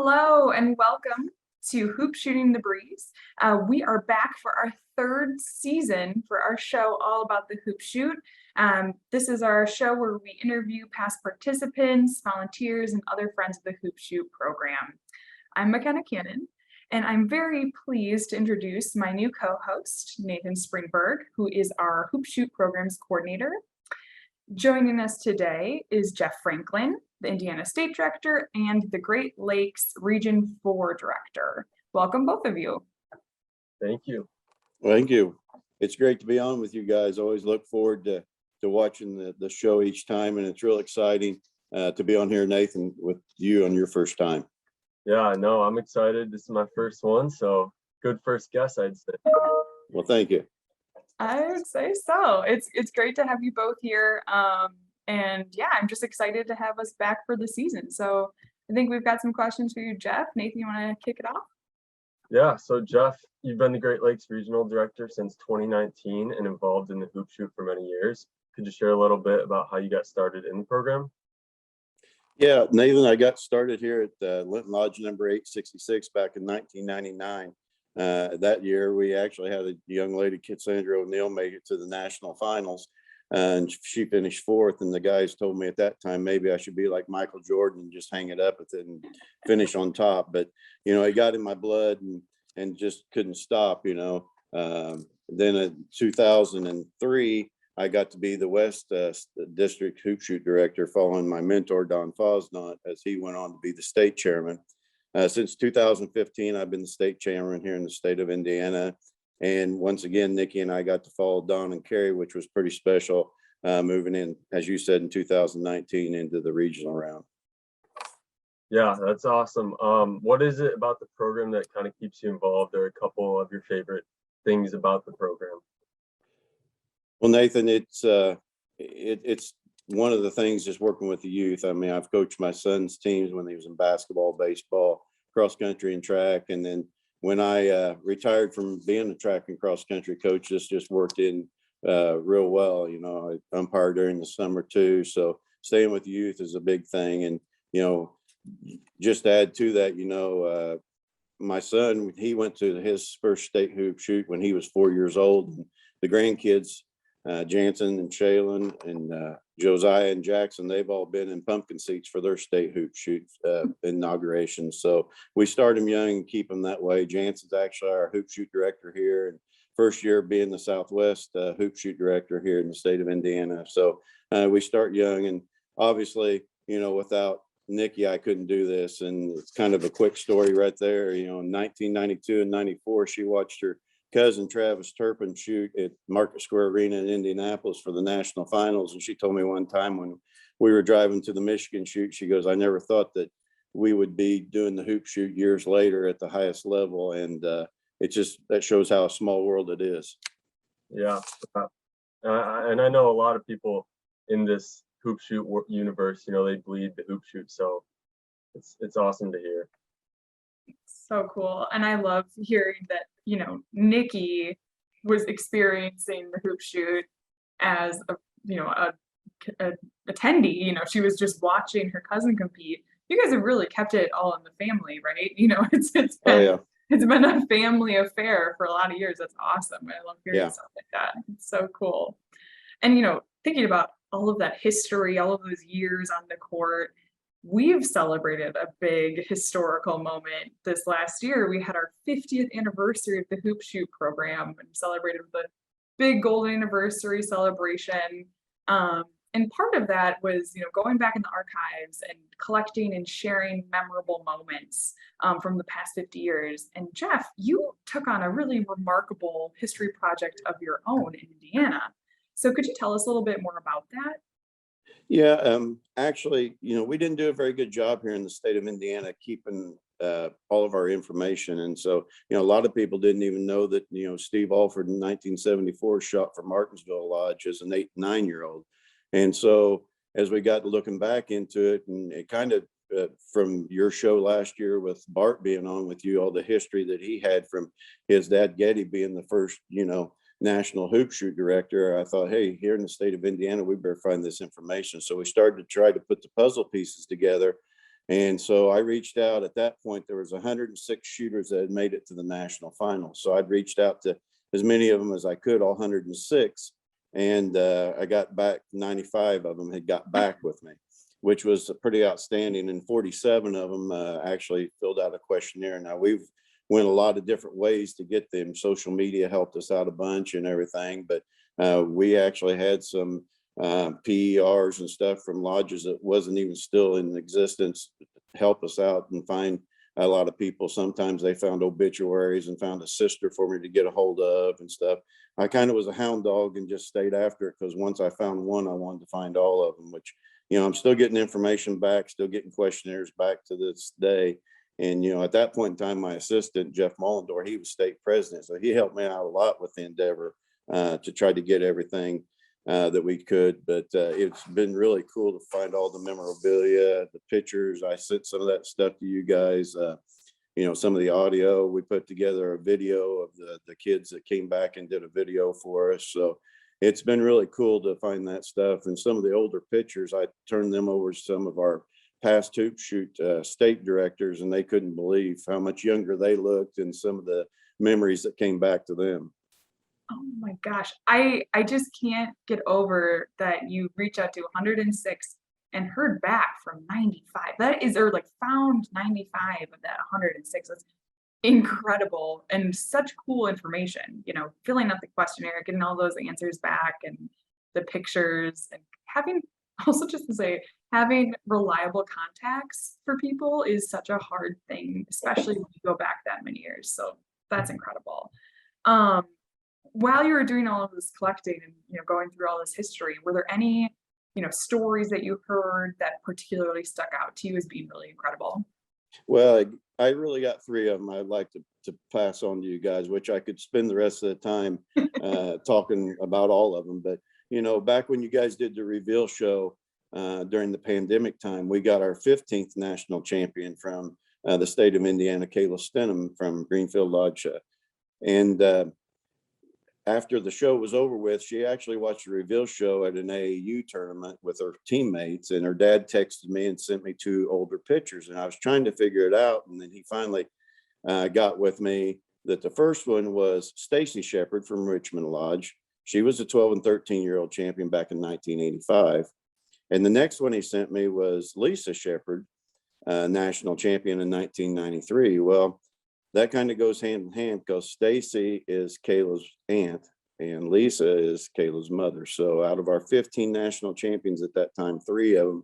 Hello and welcome to Hoop Shooting the Breeze. We are back for our third season for our show all about the hoop shoot. This is our show where we interview past participants, volunteers, and other friends of the hoop shoot program. I'm McKenna Cannon, and I'm very pleased to introduce my new co-host, Nathan Springberg, who is our hoop shoot programs coordinator. Joining us today is Jeff Franklin, the Indiana State Director, and the Great Lakes Region 4 Director. Welcome, both of you. Thank you. Thank you. It's great to be on with you guys. Always look forward to watching the show each time, and it's real exciting to be on here, Nathan, with you on your first time. Yeah, no, I'm excited. This is my first one, so good first guess, I'd say. Well, thank you. I would say so. It's great to have you both here. And yeah, I'm just excited to have us back for the season. So I think we've got some questions for you, Jeff. Nathan, you want to kick it off? Yeah, so Jeff, you've been the Great Lakes Regional Director since 2019 and involved in the hoop shoot for many years. Could you share a little bit about how you got started in the program? Yeah, Nathan, I got started here at Linton Lodge number 866 back in 1999. That year, we actually had a young lady, Cassandra O'Neill, make it to the national finals, and she finished fourth. And the guys told me at that time maybe I should be like Michael Jordan and just hang it up with it and finish on top. But it got in my blood and just couldn't stop. Then in 2003, I got to be the West District Hoop Shoot Director, following my mentor Don Fosnaught as he went on to be the state chairman. Since 2015, I've been the state chairman here in the state of Indiana. And once again, Nikki and I got to follow Don and Carrie, which was pretty special, moving in, as you said, in 2019 into the regional round. Yeah, that's awesome. What is it about the program that kind of keeps you involved, or a couple of your favorite things about the program? Well, Nathan, it's one of the things just working with the youth. I mean, I've coached my son's teams when he was in basketball, baseball, cross country, and track. And then when I retired from being a track and cross country coach, this just worked in real well. I umpire during the summer too. So staying with the youth is a big thing. And, just to add to that, my son, he went to his first state hoop shoot when he was 4 years old. And the grandkids, Jansen and Shaylin and Josiah and Jackson, they've all been in pumpkin seats for their state hoop shoot inauguration. So we start them young and keep them that way. Jansen's actually our hoop shoot director here, and first year being the Southwest hoop shoot director here in the state of Indiana. So we start young, and obviously, without Nikki, I couldn't do this. And it's kind of a quick story right there. In 1992 and 94, she watched her cousin Travis Turpin shoot at Market Square Arena in Indianapolis for the national finals. And she told me one time when we were driving to the Michigan shoot, she goes, "I never thought that we would be doing the hoop shoot years later at the highest level." And that shows how a small world it is. Yeah. And I know a lot of people in this hoop shoot universe, they bleed the hoop shoot. So it's awesome to hear. So cool. And I love hearing that, Nikki was experiencing the hoop shoot as a attendee. She was just watching her cousin compete. You guys have really kept it all in the family, right? It's been a family affair for a lot of years. That's awesome. I love hearing stuff like that. It's so cool. And thinking about all of that history, all of those years on the court, we've celebrated a big historical moment this last year. We had our 50th anniversary of the Hoop Shoot program and celebrated with a big golden anniversary celebration. And part of that was, going back in the archives and collecting and sharing memorable moments from the past 50 years. And Jeff, you took on a really remarkable history project of your own in Indiana. So could you tell us a little bit more about that? Yeah, actually, we didn't do a very good job here in the state of Indiana keeping all of our information. And so, a lot of people didn't even know that, Steve Alford in 1974 shot for Martinsville Lodge as an 8 and 9-year-old. And so as we got looking back into it, and it kind of from your show last year with Bart being on with you, all the history that he had from his dad, Getty, being the first, national hoop shoot director, I thought, hey, here in the state of Indiana, we better find this information. So we started to try to put the puzzle pieces together. And so I reached out. At that point, there was 106 shooters that had made it to the national finals. So I'd reached out to as many of them as I could, all 106. And I got back 95 of them had got back with me, which was pretty outstanding. And 47 of them actually filled out a questionnaire. Now we've went a lot of different ways to get them. Social media helped us out a bunch and everything, but we actually had some PERs and stuff from lodges that wasn't even still in existence help us out and find a lot of people. Sometimes they found obituaries and found a sister for me to get a hold of and stuff. I kind of was a hound dog and just stayed after it, because once I found one, I wanted to find all of them, which, I'm still getting information back, still getting questionnaires back to this day. And, at that point in time, my assistant, Jeff Mullendore, he was state president. So he helped me out a lot with the endeavor to try to get everything that we could. But it's been really cool to find all the memorabilia, the pictures. I sent some of that stuff to you guys. Some of the audio. We put together a video of the kids that came back and did a video for us. So it's been really cool to find that stuff. And some of the older pictures, I turned them over to some of our past hoop shoot state directors, and they couldn't believe how much younger they looked and some of the memories that came back to them. Oh my gosh. I just can't get over that you reach out to 106 and heard back from 95. That is, or like found 95 of that 106. That's incredible and such cool information, filling out the questionnaire, getting all those answers back and the pictures, and having also, just to say, having reliable contacts for people is such a hard thing, especially when you go back that many years. So that's incredible. While you were doing all of this collecting and going through all this history, were there any stories that you heard that particularly stuck out to you as being really incredible? Well, I really got three of them I'd like to pass on to you guys, which I could spend the rest of the time talking about all of them. But, back when you guys did the reveal show during the pandemic time, we got our 15th national champion from the state of Indiana, Kayla Stenham from Greenfield Lodge. And after the show was over with, she actually watched the reveal show at an AAU tournament with her teammates, and her dad texted me and sent me two older pictures, and I was trying to figure it out. And then he finally got with me that the first one was Stacy Shepard from Richmond Lodge. She was a 12 and 13-year-old champion back in 1985. And the next one he sent me was Lisa Shepard, national champion in 1993. Well, that kind of goes hand in hand, because Stacy is Kayla's aunt and Lisa is Kayla's mother. So out of our 15 national champions at that time, 3 of them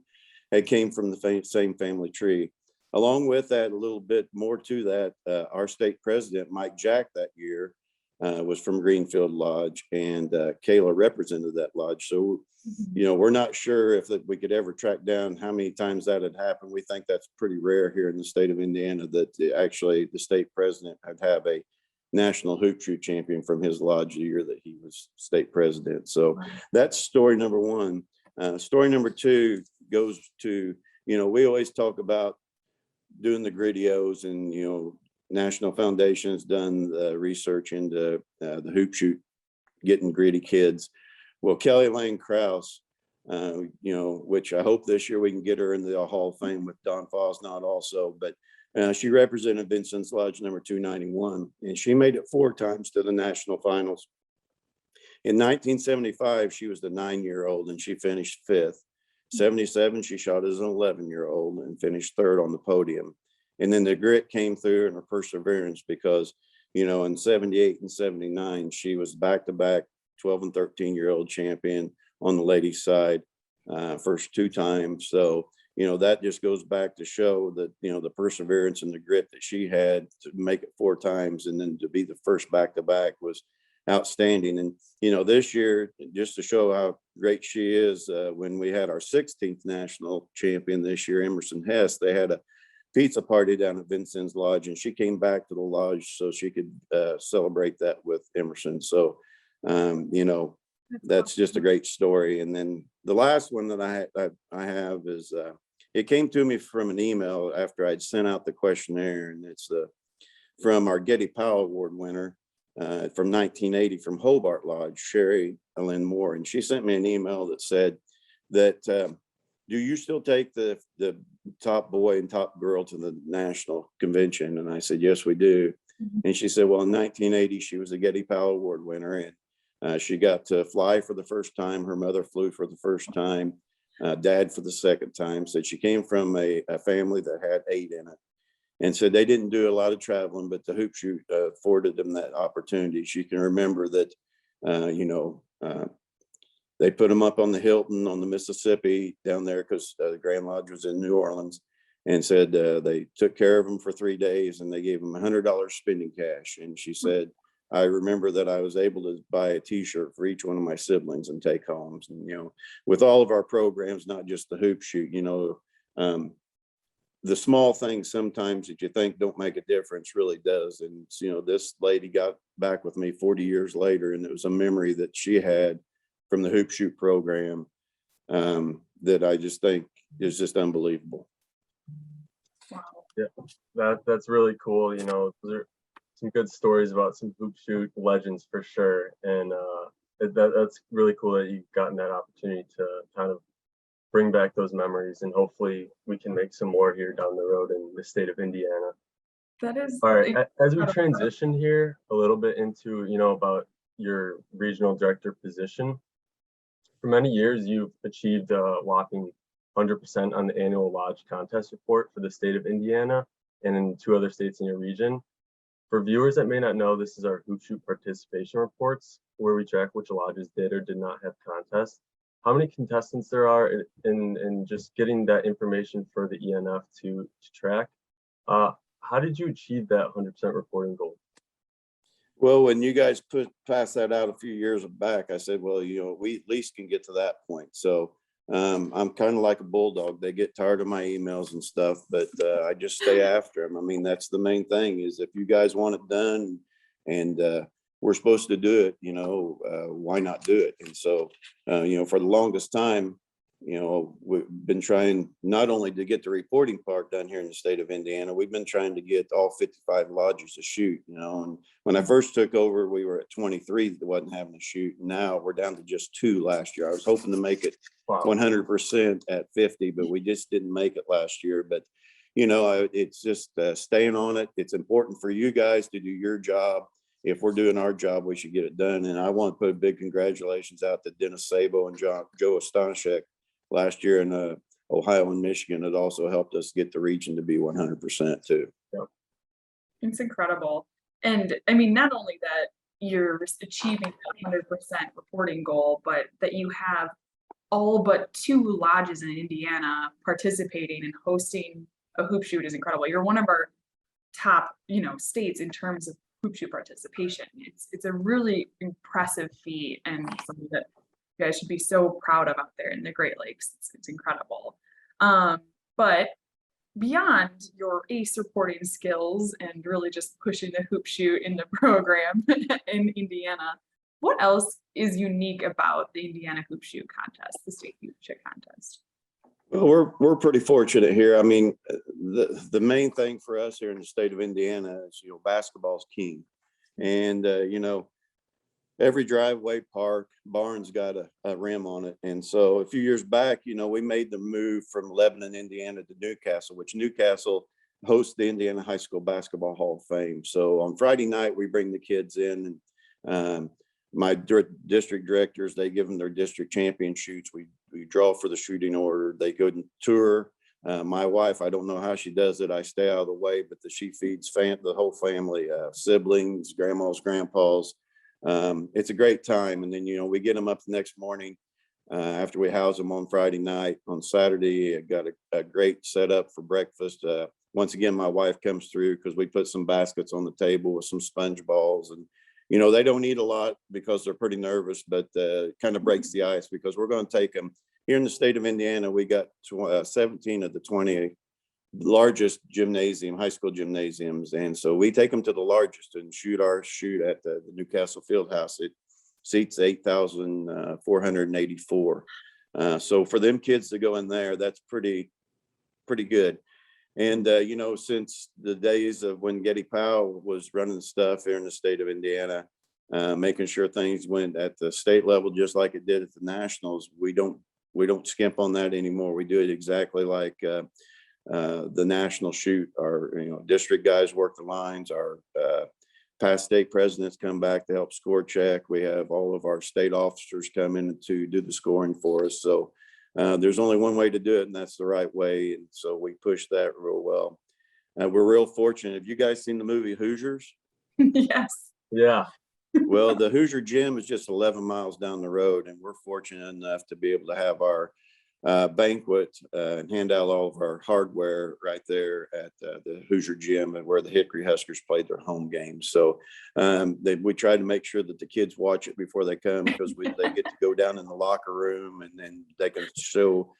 had came from the same family tree. Along with that, a little bit more to that, our state president, Mike Jack, that year was from Greenfield Lodge, and Kayla represented that lodge. So, we're not sure if we could ever track down how many times that had happened. We think that's pretty rare here in the state of Indiana, that actually the state president would have a national hoop shoot champion from his lodge the year that he was state president. So that's story number one. Story number two goes to, we always talk about doing the Grittios, and, National Foundation has done the research into the hoop shoot, getting gritty kids. Well, Kelly Lane Krause, which I hope this year we can get her into the Hall of Fame with Don Fosnot also, but she represented Vincent's Lodge number 291, and she made it 4 times to the national finals. In 1975, she was the 9-year-old and she finished 5th. 77, she shot as an 11-year-old and finished 3rd on the podium. And then the grit came through and her perseverance, because, in 78 and 79, she was back-to-back 12 and 13-year-old champion on the ladies' side, first 2 times. So, that just goes back to show that, the perseverance and the grit that she had to make it 4 times, and then to be the first back-to-back was outstanding. And, this year, just to show how great she is, when we had our 16th national champion this year, Emerson Hess, they had a pizza party down at Vincent's Lodge, and she came back to the lodge so she could celebrate that with Emerson. So, that's just a great story. And then the last one that I have is, it came to me from an email after I'd sent out the questionnaire, and it's from our Getty Powell Award winner from 1980 from Hobart Lodge, Sherry Lynn Moore. And she sent me an email that said that do you still take the top boy and top girl to the national convention? And I said, yes, we do. And she said, well, in 1980, she was a Getty Powell Award winner. And she got to fly for the first time. Her mother flew for the first time, dad for the second time. Said she came from a family that had 8 in it. And so they didn't do a lot of traveling, but the hoop shoot afforded them that opportunity. She can remember that, they put them up on the Hilton on the Mississippi down there because the Grand Lodge was in New Orleans, and said they took care of them for 3 days and they gave them $100 spending cash. And she said, I remember that I was able to buy a T-shirt for each one of my siblings and take home. And, with all of our programs, not just the hoop shoot, the small things sometimes that you think don't make a difference really does. And, this lady got back with me 40 years later, and it was a memory that she had from the hoop shoot program that I just think is just unbelievable. Yeah, that's really cool. There are some good stories about some hoop shoot legends for sure. And that's really cool that you've gotten that opportunity to kind of bring back those memories, and hopefully we can make some more here down the road in the state of Indiana. That is all right. As we transition here a little bit into, about your regional director position, for many years, you've achieved a whopping 100% on the annual lodge contest report for the state of Indiana and in 2 other states in your region. For viewers that may not know, this is our hoop shoot participation reports, where we track which lodges did or did not have contests, how many contestants there are, and just getting that information for the ENF to track. How did you achieve that 100% reporting goal? Well, when you guys passed that out a few years back, I said, well, we at least can get to that point. So I'm kind of like a bulldog. They get tired of my emails and stuff, but I just stay after them. I mean, that's the main thing, is if you guys want it done and we're supposed to do it, why not do it? And so, for the longest time, we've been trying not only to get the reporting part done here in the state of Indiana, we've been trying to get all 55 lodges to shoot, and when I first took over, we were at 23 that wasn't having to shoot. Now we're down to just 2 last year. I was hoping to make it 100% at 50, but we just didn't make it last year. But, it's just staying on it. It's important for you guys to do your job. If we're doing our job, we should get it done. And I want to put a big congratulations out to Dennis Sabo and Joe Ostanishek last year in Ohio and Michigan. It also helped us get the region to be 100% too. Yeah. It's incredible. And I mean, not only that you're achieving that 100% reporting goal, but that you have all but 2 lodges in Indiana participating and hosting a hoop shoot is incredible. You're one of our top, states in terms of hoop shoot participation. It's a really impressive feat, and something that you guys should be so proud of out there in the Great Lakes. It's incredible. But beyond your ace reporting skills and really just pushing the hoop shoot in the program in Indiana, what else is unique about the Indiana hoop shoot contest, the state hoop shoot contest? Well, we're pretty fortunate here. I mean, the main thing for us here in the state of Indiana is, basketball's king. And, every driveway, park, barn's got a rim on it. And so a few years back, we made the move from Lebanon, Indiana to Newcastle, which Newcastle hosts the Indiana High School Basketball Hall of Fame. So on Friday night, we bring the kids in, and my district directors, they give them their district champion shoots. We draw for the shooting order. They go and tour. My wife, I don't know how she does it. I stay out of the way, but she feeds the whole family, siblings, grandmas, grandpas. It's a great time. And then, we get them up the next morning after we house them on Friday night. On Saturday, I got a great setup for breakfast. Once again, my wife comes through because we put some baskets on the table with some sponge balls, and they don't eat a lot because they're pretty nervous, but kind of breaks the ice because we're going to take them here in the state of Indiana. We got 17 of the 20 largest high school gymnasiums. And so we take them to the largest and shoot at the Newcastle Fieldhouse. It seats 8,484. So for them kids to go in there, that's pretty good. And, since the days of when Getty Powell was running the stuff here in the state of Indiana, making sure things went at the state level just like it did at the nationals, we don't we don't skimp on that anymore. We do it exactly like the national shoot. Our district guys work the lines. Our past state presidents come back to help score check. We have all of our state officers come in to do the scoring for us. So there's only one way to do it, and that's the right way. And so we push that real well. We're real fortunate. Have you guys seen the movie Hoosiers? Yes. Yeah. Well, the Hoosier Gym is just 11 miles down the road, and we're fortunate enough to be able to have our banquet and hand out all of our hardware right there at the Hoosier Gym, and where the Hickory Huskers played their home games. So we try to make sure that the kids watch it before they come, because they get to go down in the locker room, and then they can show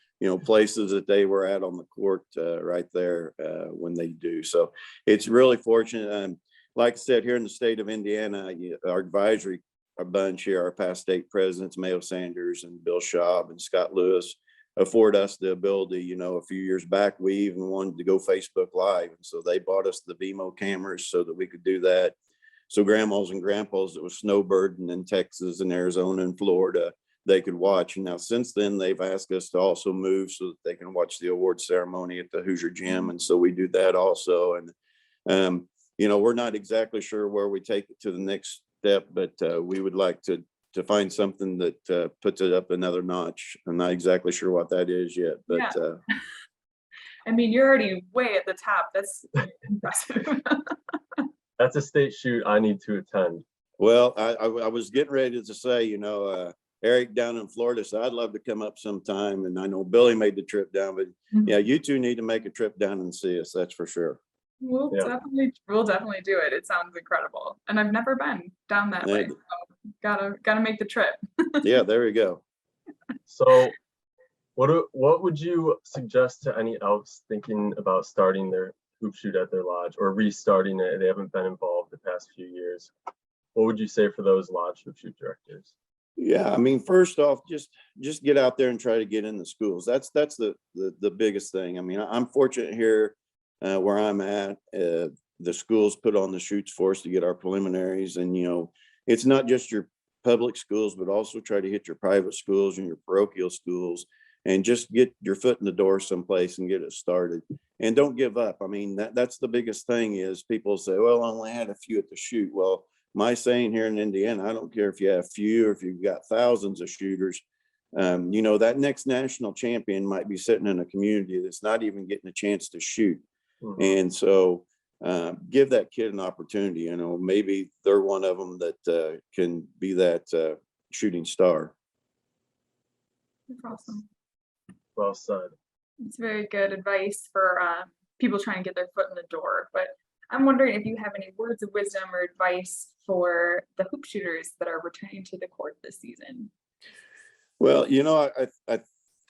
places that they were at on the court right there when they do. So it's really fortunate. Like I said, here in the state of Indiana, our advisory, our bunch here, our past state presidents, Mayo Sanders and Bill Schaub and Scott Lewis, afford us the ability. A few years back, we even wanted to go Facebook Live. And so they bought us the Vimo cameras so that we could do that. So grandmas and grandpas that was snowbirding in Texas and Arizona and Florida, they could watch. And now since then, they've asked us to also move so that they can watch the award ceremony at the Hoosier Gym. And so we do that also. And, we're not exactly sure where we take it to the next step, but we would like to find something that puts it up another notch. I'm not exactly sure what that is yet, but yeah. I mean, you're already way at the top. That's impressive. That's a state shoot I need to attend. Well, I was getting ready to say, Eric down in Florida, so I'd love to come up sometime. And I know Billy made the trip down, but yeah, you two need to make a trip down and see us. That's for sure. We'll definitely do it. It sounds incredible, and I've never been down that way. So gotta make the trip. Yeah, there we go. So, what would you suggest to any Elks thinking about starting their hoop shoot at their lodge, or restarting it? They haven't been involved the past few years. What would you say for those lodge hoop shoot directors? Yeah, I mean, first off, just get out there and try to get in the schools. That's the biggest thing. I mean, I'm fortunate here where I'm at. The schools put on the shoots for us to get our preliminaries, and it's not just your public schools, but also try to hit your private schools and your parochial schools, and just get your foot in the door someplace and get it started. And don't give up. I mean, that's the biggest thing. Is people say, well, I only had a few at the shoot. Well, my saying here in Indiana, I don't care if you have few or if you've got thousands of shooters, that next national champion might be sitting in a community that's not even getting a chance to shoot. Mm-hmm. And so give that kid an opportunity. Maybe they're one of them that can be that shooting star. That's awesome. Well said. It's very good advice for people trying to get their foot in the door. But I'm wondering if you have any words of wisdom or advice for the hoop shooters that are returning to the court this season. Well,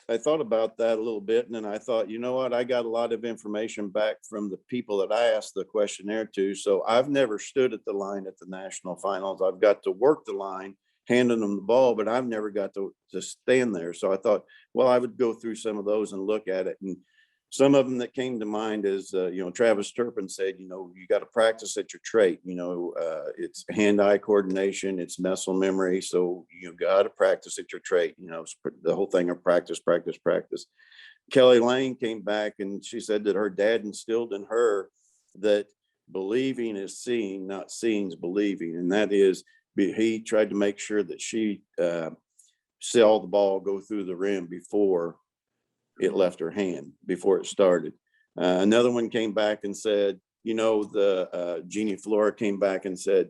I thought about that a little bit, and then I thought, what, I got a lot of information back from the people that I asked the questionnaire to. So I've never stood at the line at the national finals. I've got to work the line, handing them the ball, but I've never got to stand there. So I thought, well, I would go through some of those and look at it. And some of them that came to mind is, Travis Turpin said, you got to practice at your trait. It's hand-eye coordination, it's muscle memory. So you got to practice at your trait. The whole thing of practice. Kelly Lane came back and she said that her dad instilled in her that believing is seeing, not seeing is believing. And that is, he tried to make sure that she saw the ball go through the rim before it left her hand, before it started. Another one came back and said, Jeannie Flora came back and said,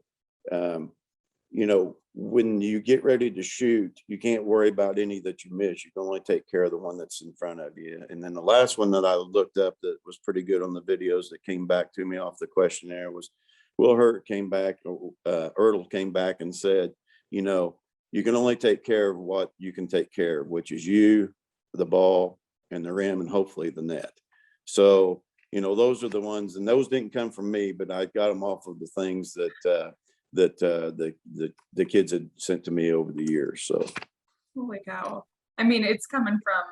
when you get ready to shoot, you can't worry about any that you miss. You can only take care of the one that's in front of you. And then the last one that I looked up that was pretty good on the videos that came back to me off the questionnaire was Will Hurt came back, Ertl came back and said, you can only take care of what you can take care of, which is you, the ball, and the rim, and hopefully the net. So, those are the ones, and those didn't come from me, but I got them off of the things that the kids had sent to me over the years. So, holy cow! I mean, it's coming from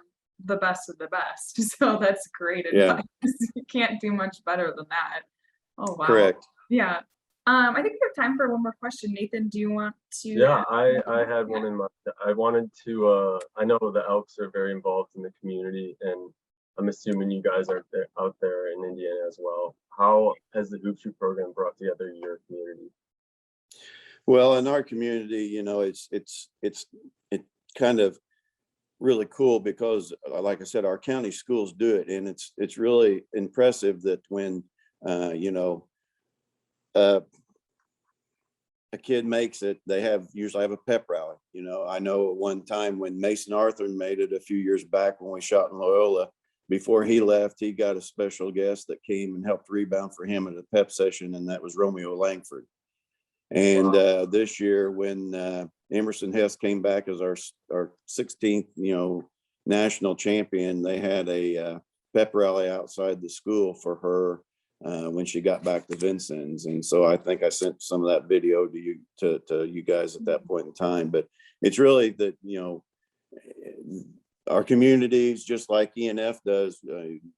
the best of the best, so that's great advice. Yeah. You can't do much better than that. Oh wow! Correct. Yeah. I think we have time for one more question. Nathan, do you want to? Yeah, I had one in mind. I wanted to, I know the Elks are very involved in the community, and I'm assuming you guys are out there in Indiana as well. How has the Hoop Shoot program brought together your community? Well, in our community, you know, it's kind of really cool because, like I said, our county schools do it, and it's really impressive that when you know, a kid makes it, they usually have a pep rally. You know, I know at one time when Mason Arthur made it a few years back when we shot in Loyola, before he left, he got a special guest that came and helped rebound for him at a pep session, and that was Romeo Langford. And this year, when Emerson Hess came back as our 16th, you know, national champion, they had a pep rally outside the school for her when she got back to Vincennes. And so I think I sent some of that video to you guys at that point in time. But it's really that, you know, our communities, just like ENF does,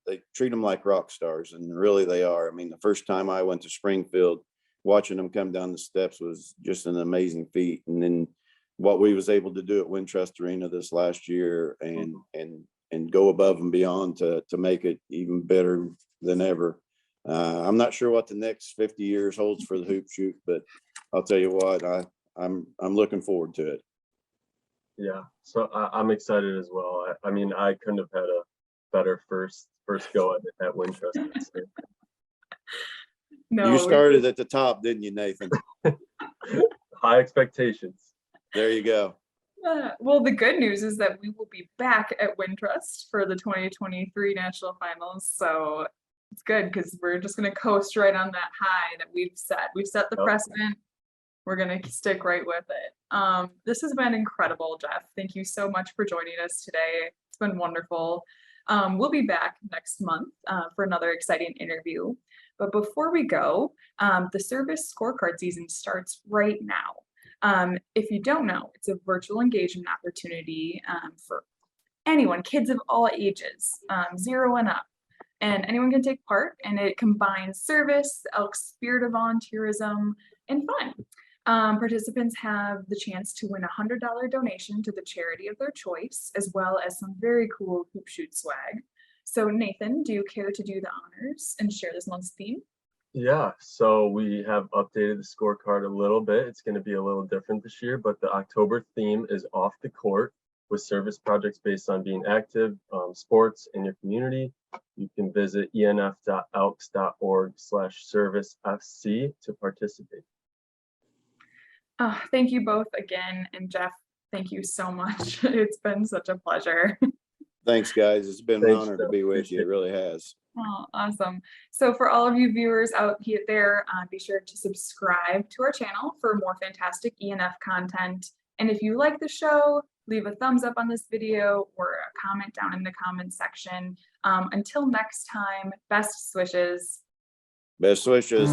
they treat them like rock stars, and really they are. I mean, the first time I went to Springfield, watching them come down the steps was just an amazing feat. And then what we was able to do at Wintrust Arena this last year and go above and beyond to make it even better than ever. I'm not sure what the next 50 years holds for the Hoop Shoot, but I'll tell you what, I'm looking forward to it. Yeah, so I'm excited as well. I mean, I couldn't have had a better first go at Wintrust. No, you started at the top, didn't you, Nathan? High expectations. There you go. Well, the good news is that we will be back at Wintrust for the 2023 national finals. So it's good because we're just going to coast right on that high that we've set. We've set the precedent. We're going to stick right with it. This has been incredible, Jeff. Thank you so much for joining us today. It's been wonderful. We'll be back next month for another exciting interview. But before we go, the service scorecard season starts right now. If you don't know, it's a virtual engagement opportunity for anyone, kids of all ages, 0 and up. And anyone can take part, and it combines service, Elks spirit of volunteerism, and fun. Participants have the chance to win a $100 donation to the charity of their choice, as well as some very cool Hoop Shoot swag. So Nathan, do you care to do the honors and share this month's theme? Yeah, so we have updated the scorecard a little bit. It's going to be a little different this year, but the October theme is off the court, with service projects based on being active, sports in your community. You can visit enf.elks.org/servicefc to participate. Thank you both again. And Jeff, thank you so much. It's been such a pleasure. Thanks, guys. It's been an honor to be with you. It really has. Oh, awesome. So for all of you viewers out there, be sure to subscribe to our channel for more fantastic ENF content. And if you like the show, leave a thumbs up on this video or a comment down in the comment section. Until next time, best wishes. Best wishes.